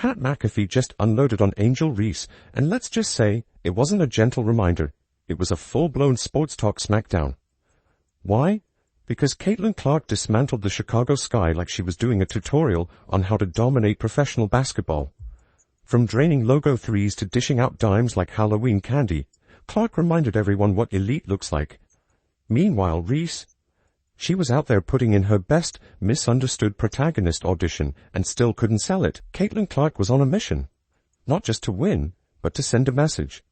Pat McAfee just unloaded on Angel Reese, and let's just say, it wasn't a gentle reminder. It was a full-blown sports talk smackdown. Why? Because Caitlin Clark dismantled the Chicago Sky like she was doing a tutorial on how to dominate professional basketball. From draining logo threes to dishing out dimes like Halloween candy, Clark reminded everyone what elite looks like. Meanwhile, Reese, she was out there putting in her best misunderstood protagonist audition and still couldn't sell it. Caitlin Clark was on a mission. Not just to win, but to send a message.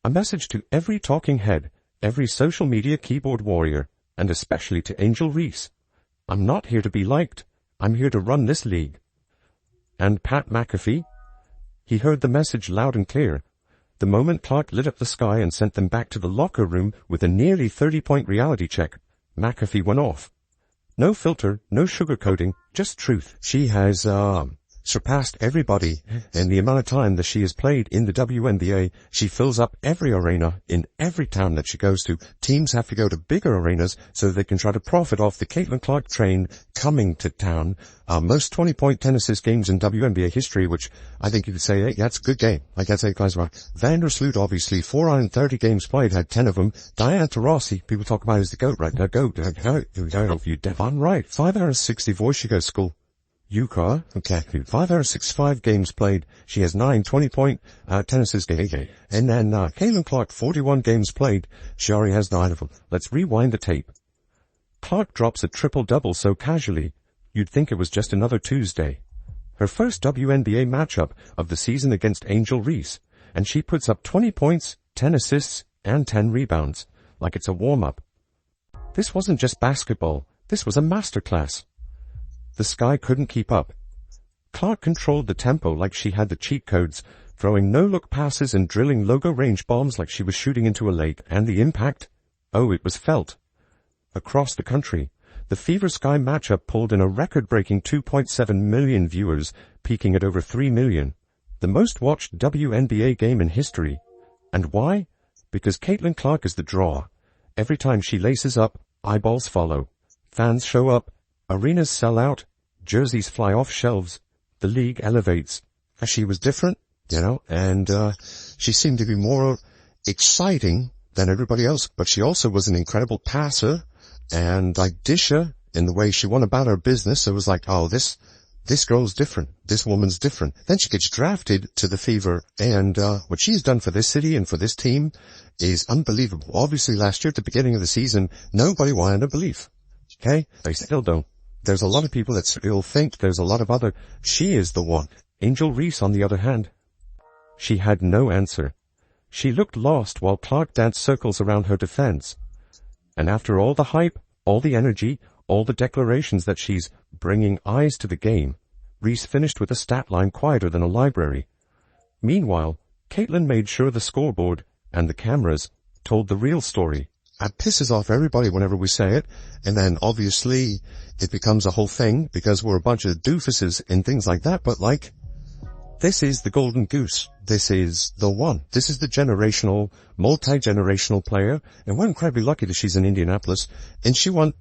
A message to every talking head, every social media keyboard warrior, and especially to Angel Reese. I'm not here to be liked. I'm here to run this league. And Pat McAfee? He heard the message loud and clear. The moment Clark lit up the Sky and sent them back to the locker room with a nearly 30-point reality check, McAfee went off. No filter, no sugarcoating, just truth. She has, surpassed everybody in the amount of time that she has played in the WNBA. She fills up every arena in every town that she goes to. Teams have to go to bigger arenas so they can try to profit off the Caitlin Clark train coming to town. Most 20-point 10-assist games in WNBA history, which I think you could say, hey, that's a good game. I guess that guys right. Vandersloot, obviously, 430 games played, had 10 of them. Diana Taurasi, people talk about as the GOAT, right? The GOAT. I don't know if you I'm right. 5 hours 60 voice she goes school. Yuka, okay, 5 hours 65 games played. She has 9 20-point, 10-assist games. And then, Caitlin Clark, 41 games played. She already has 9 of them. Let's rewind the tape. Clark drops a triple-double so casually, you'd think it was just another Tuesday. Her first WNBA matchup of the season against Angel Reese, and she puts up 20 points, 10 assists, and 10 rebounds, like it's a warm-up. This wasn't just basketball. This was a masterclass. The Sky couldn't keep up. Clark controlled the tempo like she had the cheat codes, throwing no-look passes and drilling logo range bombs like she was shooting into a lake. And the impact? Oh, it was felt. Across the country, the Fever Sky matchup pulled in a record-breaking 2.7 million viewers, peaking at over 3 million. The most-watched WNBA game in history. And why? Because Caitlin Clark is the draw. Every time she laces up, eyeballs follow. Fans show up. Arenas sell out, jerseys fly off shelves, the league elevates. She was different, and she seemed to be more exciting than everybody else, but she also was an incredible passer and like disher in the way she went about her business. So it was like, oh, this girl's different, this woman's different. Then she gets drafted to the Fever, and what she's done for this city and for this team is unbelievable. Obviously last year at the beginning of the season, nobody wanted to believe. Okay? They still don't. There's a lot of people that still think there's a lot of other. She is the one. Angel Reese, on the other hand, she had no answer. She looked lost while Clark danced circles around her defense. And after all the hype, all the energy, all the declarations that she's bringing eyes to the game, Reese finished with a stat line quieter than a library. Meanwhile, Caitlin made sure the scoreboard and the cameras told the real story. It pisses off everybody whenever we say it, and then obviously it becomes a whole thing because we're a bunch of doofuses and things like that, but like, this is the golden goose. This is the one. This is the generational, multi-generational player, and we're incredibly lucky that she's in Indianapolis, and she won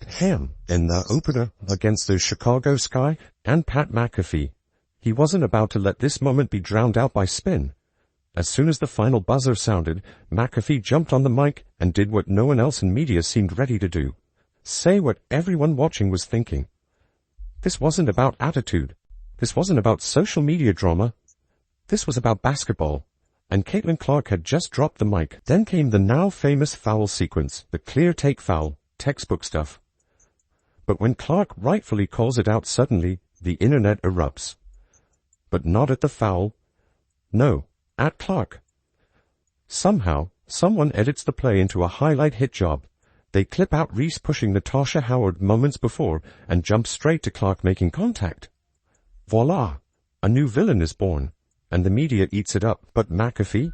ham in the opener against the Chicago Sky and Pat McAfee. He wasn't about to let this moment be drowned out by spin. As soon as the final buzzer sounded, McAfee jumped on the mic and did what no one else in media seemed ready to do. Say what everyone watching was thinking. This wasn't about attitude. This wasn't about social media drama. This was about basketball. And Caitlin Clark had just dropped the mic. Then came the now famous foul sequence, the clear take foul, textbook stuff. But when Clark rightfully calls it out suddenly, the internet erupts. But not at the foul. No. At Clark. Somehow, someone edits the play into a highlight hit job. They clip out Reese pushing Natasha Howard moments before and jump straight to Clark making contact. Voila! A new villain is born, and the media eats it up. But McAfee?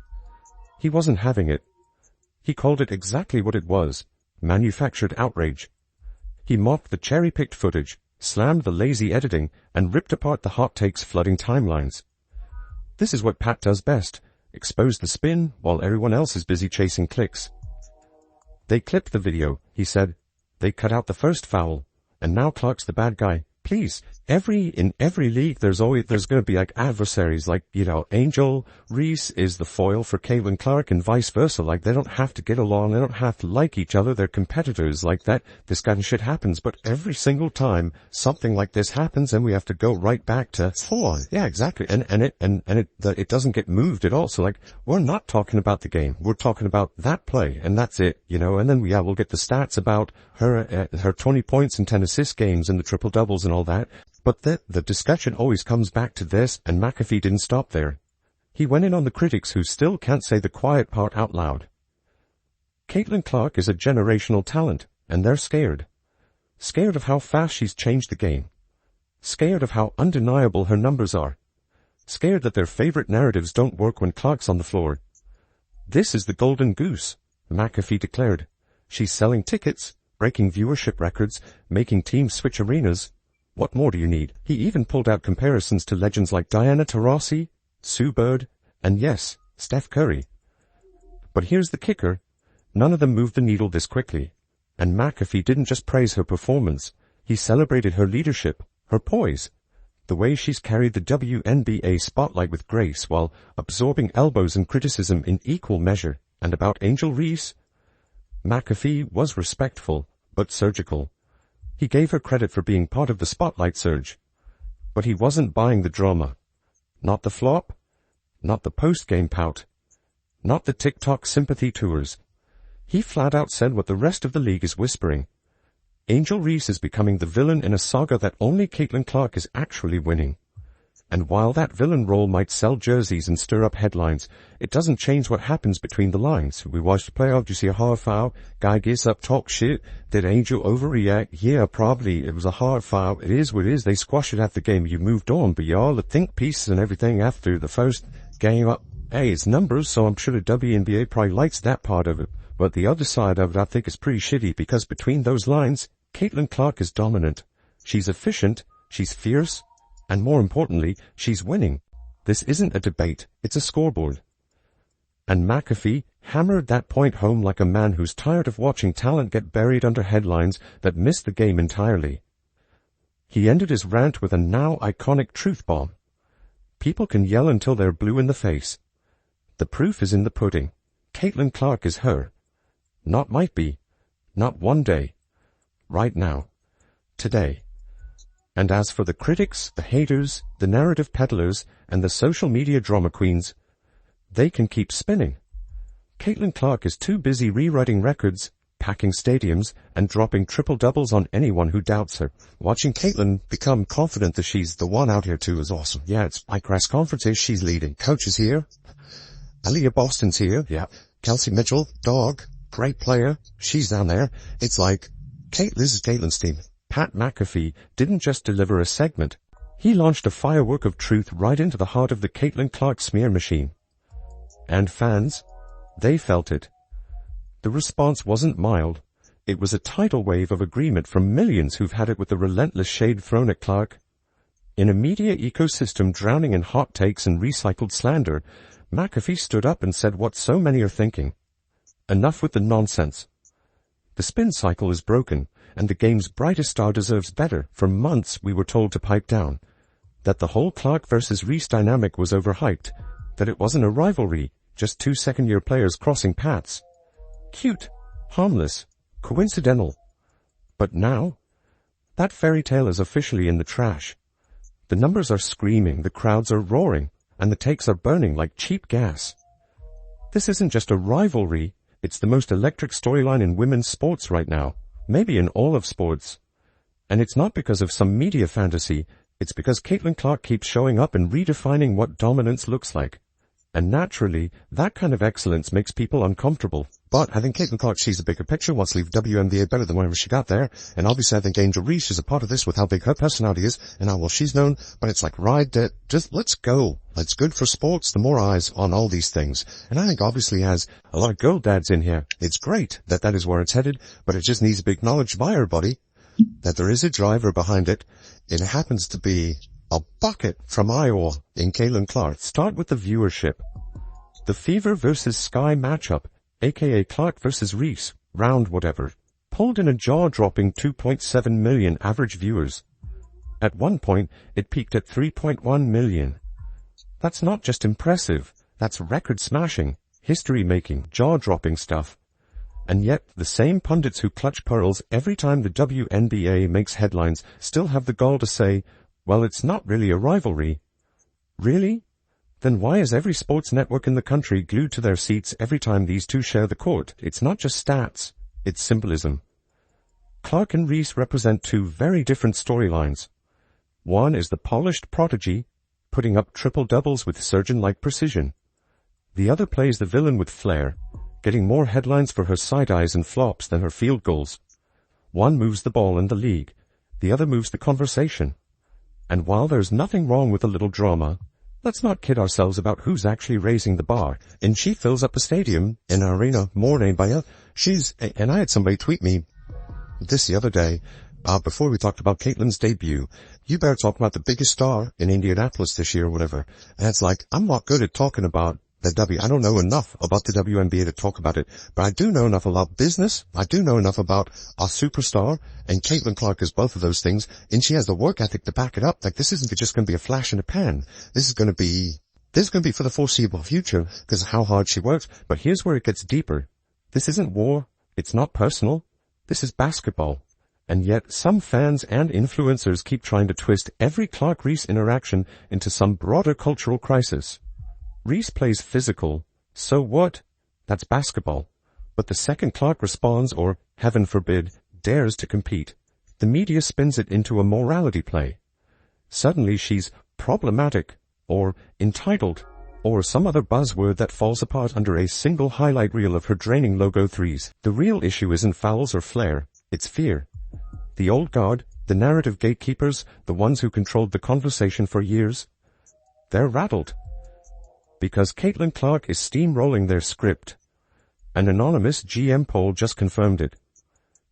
He wasn't having it. He called it exactly what it was, manufactured outrage. He mocked the cherry-picked footage, slammed the lazy editing, and ripped apart the hot takes flooding timelines. This is what Pat does best, expose the spin while everyone else is busy chasing clicks. They clipped the video, he said. They cut out the first foul, and now Clark's the bad guy. Please, In every league, there's going to be like adversaries, like, Angel Reese is the foil for Caitlin Clark and vice versa. Like, they don't have to get along, they don't have to like each other, they're competitors like that. This kind of shit happens, but every single time something like this happens, and we have to go right back to full on. Yeah, exactly. And it doesn't get moved at all. So like, we're not talking about the game, we're talking about that play, and that's it, and then we'll get the stats about her 20 points and 10 assist games and the triple doubles and all that. But the discussion always comes back to this, and McAfee didn't stop there. He went in on the critics who still can't say the quiet part out loud. Caitlin Clark is a generational talent, and they're scared. Scared of how fast she's changed the game. Scared of how undeniable her numbers are. Scared that their favorite narratives don't work when Clark's on the floor. This is the golden goose, McAfee declared. She's selling tickets, breaking viewership records, making teams switch arenas. What more do you need? He even pulled out comparisons to legends like Diana Taurasi, Sue Bird, and yes, Steph Curry. But here's the kicker. None of them moved the needle this quickly. And McAfee didn't just praise her performance. He celebrated her leadership, her poise, the way she's carried the WNBA spotlight with grace while absorbing elbows and criticism in equal measure. And about Angel Reese, McAfee was respectful, but surgical. He gave her credit for being part of the spotlight surge. But he wasn't buying the drama. Not the flop, not the post-game pout, not the TikTok sympathy tours. He flat out said what the rest of the league is whispering. Angel Reese is becoming the villain in a saga that only Caitlin Clark is actually winning. And while that villain role might sell jerseys and stir up headlines, it doesn't change what happens between the lines. We watched the playoff, you see a hard foul, guy gets up, talk shit, did Angel overreact? Yeah, probably, it was a hard foul, it is what it is, they squashed it after the game, you moved on, but y'all, the think pieces and everything after the first game up, hey, it's numbers, so I'm sure the WNBA probably likes that part of it, but the other side of it I think is pretty shitty, because between those lines, Caitlin Clark is dominant, she's efficient, she's fierce, and more importantly, she's winning. This isn't a debate, it's a scoreboard. And McAfee hammered that point home like a man who's tired of watching talent get buried under headlines that miss the game entirely. He ended his rant with a now iconic truth bomb. People can yell until they're blue in the face. The proof is in the pudding. Caitlin Clark is her. Not might be. Not one day. Right now. Today. And as for the critics, the haters, the narrative peddlers, and the social media drama queens, they can keep spinning. Caitlin Clark is too busy rewriting records, packing stadiums, and dropping triple doubles on anyone who doubts her. Watching Caitlin become confident that she's the one out here too is awesome. Yeah, it's my press conferences, she's leading. Coach is here. Aaliyah Boston's here. Yeah. Kelsey Mitchell, dog, great player. She's down there. It's like, this is Caitlin's team. Pat McAfee didn't just deliver a segment. He launched a firework of truth right into the heart of the Caitlin Clark smear machine. And fans, they felt it. The response wasn't mild. It was a tidal wave of agreement from millions who've had it with the relentless shade thrown at Clark. In a media ecosystem drowning in hot takes and recycled slander, McAfee stood up and said what so many are thinking. Enough with the nonsense. The spin cycle is broken, and the game's brightest star deserves better. For months we were told to pipe down, that the whole Clark versus Reese dynamic was overhyped, that it wasn't a rivalry, just two second-year players crossing paths. Cute, harmless, coincidental. But now, that fairy tale is officially in the trash. The numbers are screaming, the crowds are roaring, and the takes are burning like cheap gas. This isn't just a rivalry, it's the most electric storyline in women's sports right now. Maybe in all of sports. And it's not because of some media fantasy, it's because Caitlin Clark keeps showing up and redefining what dominance looks like. And naturally, that kind of excellence makes people uncomfortable. But I think Caitlin Clark sees the bigger picture, wants to leave WNBA better than whenever she got there. And obviously I think Angel Reese is a part of this with how big her personality is and how well she's known. But it's like, ride it, just let's go. It's good for sports, the more eyes on all these things. And I think obviously has a lot of girl dads in here. It's great that that is where it's headed, but it just needs to be acknowledged by everybody that there is a driver behind it. It happens to be a bucket from Iowa in Caitlin Clark. Start with the viewership. The Fever versus Sky matchup, aka Clark versus Reese, round whatever, pulled in a jaw-dropping 2.7 million average viewers. At one point, it peaked at 3.1 million. That's not just impressive, that's record-smashing, history-making, jaw-dropping stuff. And yet, the same pundits who clutch pearls every time the WNBA makes headlines still have the gall to say, well, it's not really a rivalry. Really? Then why is every sports network in the country glued to their seats every time these two share the court? It's not just stats, it's symbolism. Clark and Reese represent two very different storylines. One is the polished prodigy, putting up triple-doubles with surgeon-like precision. The other plays the villain with flair, getting more headlines for her side-eyes and flops than her field goals. One moves the ball in the league, the other moves the conversation. And while there's nothing wrong with a little drama, let's not kid ourselves about who's actually raising the bar. And she fills up a stadium, an arena, more named by her. And I had somebody tweet me this the other day, before we talked about Caitlin's debut. You better talk about the biggest star in Indianapolis this year or whatever. And it's like, I'm not good at talking about I don't know enough about the WNBA to talk about it, but I do know enough about business. I do know enough about our superstar, and Caitlin Clark is both of those things, and she has the work ethic to back it up. Like, this isn't just going to be a flash in a pan. This is going to be for the foreseeable future, because of how hard she works. But here's where it gets deeper. This isn't war. It's not personal. This is basketball. And yet, some fans and influencers keep trying to twist every Clark-Reese interaction into some broader cultural crisis. Reese plays physical. So what? That's basketball. But the second Clark responds, or, heaven forbid, dares to compete, the media spins it into a morality play. Suddenly she's problematic, or entitled, or some other buzzword that falls apart under a single highlight reel of her draining logo threes. The real issue isn't fouls or flair, it's fear. The old guard, the narrative gatekeepers, the ones who controlled the conversation for years, they're rattled. Because Caitlin Clark is steamrolling their script. An anonymous GM poll just confirmed it.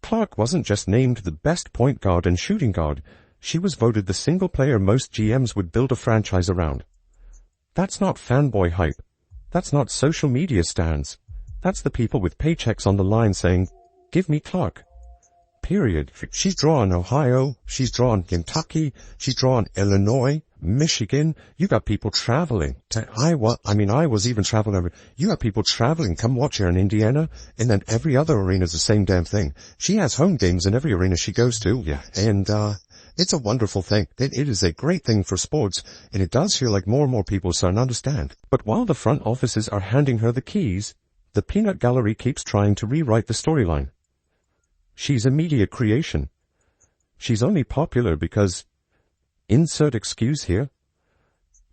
Clark wasn't just named the best point guard and shooting guard, she was voted the single player most GMs would build a franchise around. That's not fanboy hype. That's not social media stans. That's the people with paychecks on the line saying, give me Clark. Period. She's drawn Ohio, she's drawn Kentucky, she's drawn Illinois, Michigan. You got people traveling to Iowa. I was even traveling over. You got people traveling, come watch her in Indiana, and then every other arena is the same damn thing. She has home games in every arena she goes to. Yeah. And, it's a wonderful thing. It is a great thing for sports, and it does feel like more and more people are starting to understand. But while the front offices are handing her the keys, the peanut gallery keeps trying to rewrite the storyline. She's a media creation. She's only popular because, insert excuse here,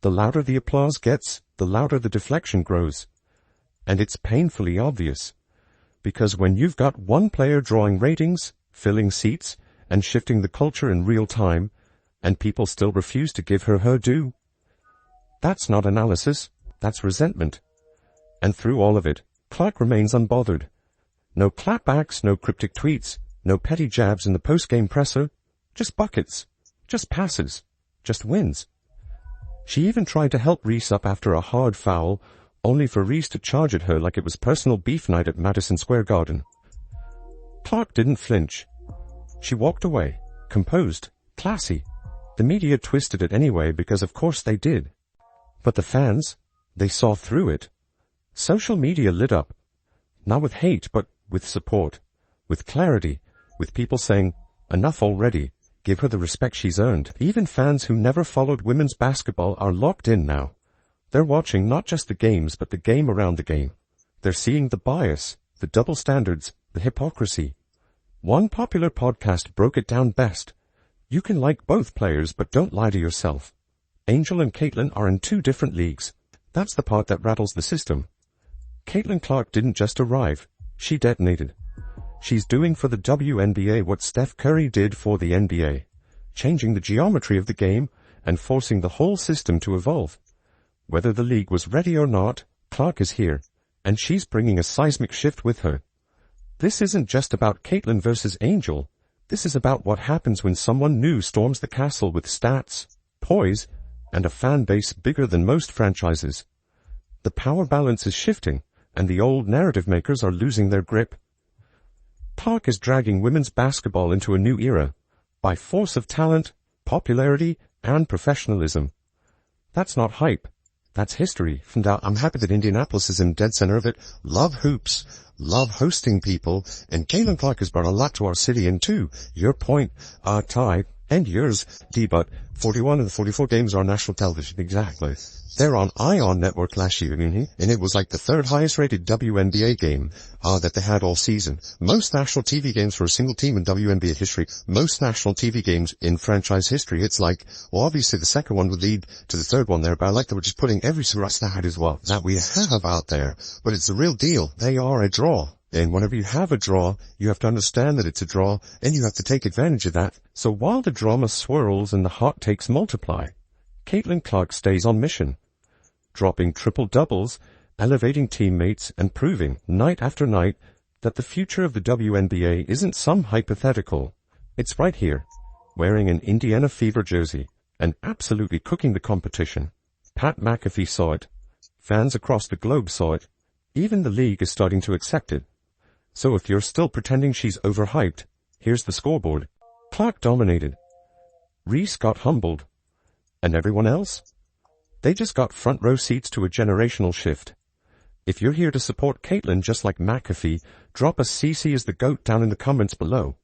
the louder the applause gets, the louder the deflection grows. And it's painfully obvious. Because when you've got one player drawing ratings, filling seats, and shifting the culture in real time, and people still refuse to give her her due, that's not analysis, that's resentment. And through all of it, Clark remains unbothered. No clapbacks, no cryptic tweets, no petty jabs in the post-game presser, just buckets, just passes, just wins. She even tried to help Reese up after a hard foul, only for Reese to charge at her like it was personal beef night at Madison Square Garden. Clark didn't flinch. She walked away, composed, classy. The media twisted it anyway because of course they did. But the fans, they saw through it. Social media lit up. Not with hate, but with support, with clarity, with people saying, enough already, give her the respect she's earned. Even fans who never followed women's basketball are locked in now. They're watching not just the games, but the game around the game. They're seeing the bias, the double standards, the hypocrisy. One popular podcast broke it down best. You can like both players, but don't lie to yourself. Angel and Caitlin are in two different leagues. That's the part that rattles the system. Caitlin Clark didn't just arrive. She detonated. She's doing for the WNBA what Steph Curry did for the NBA, changing the geometry of the game and forcing the whole system to evolve. Whether the league was ready or not, Clark is here, and she's bringing a seismic shift with her. This isn't just about Caitlin versus Angel. This is about what happens when someone new storms the castle with stats, poise, and a fan base bigger than most franchises. The power balance is shifting, and the old narrative makers are losing their grip. Clark is dragging women's basketball into a new era, by force of talent, popularity, and professionalism. That's not hype. That's history. And I'm happy that Indianapolis is in dead center of it. Love hoops. Love hosting people. And Caitlin Clark has brought a lot to our city. And too, your point, Ty, and yours, D, but 41 of the 44 games are on national television. Exactly. They're on ION Network last year, and it was like the third highest rated WNBA game, that they had all season. Most national TV games for a single team in WNBA history. Most national TV games in franchise history. It's like, well, obviously the second one would lead to the third one there, but I like that we're just putting every stat as well that we have out there. But it's the real deal. They are a draw. And whenever you have a draw, you have to understand that it's a draw, and you have to take advantage of that. So while the drama swirls and the hot takes multiply, Caitlin Clark stays on mission, dropping triple-doubles, elevating teammates, and proving, night after night, that the future of the WNBA isn't some hypothetical. It's right here, wearing an Indiana Fever jersey, and absolutely cooking the competition. Pat McAfee saw it. Fans across the globe saw it. Even the league is starting to accept it. So if you're still pretending she's overhyped, here's the scoreboard. Clark dominated. Reese got humbled. And everyone else? They just got front row seats to a generational shift. If you're here to support Caitlin just like McAfee, drop a CC as the GOAT down in the comments below.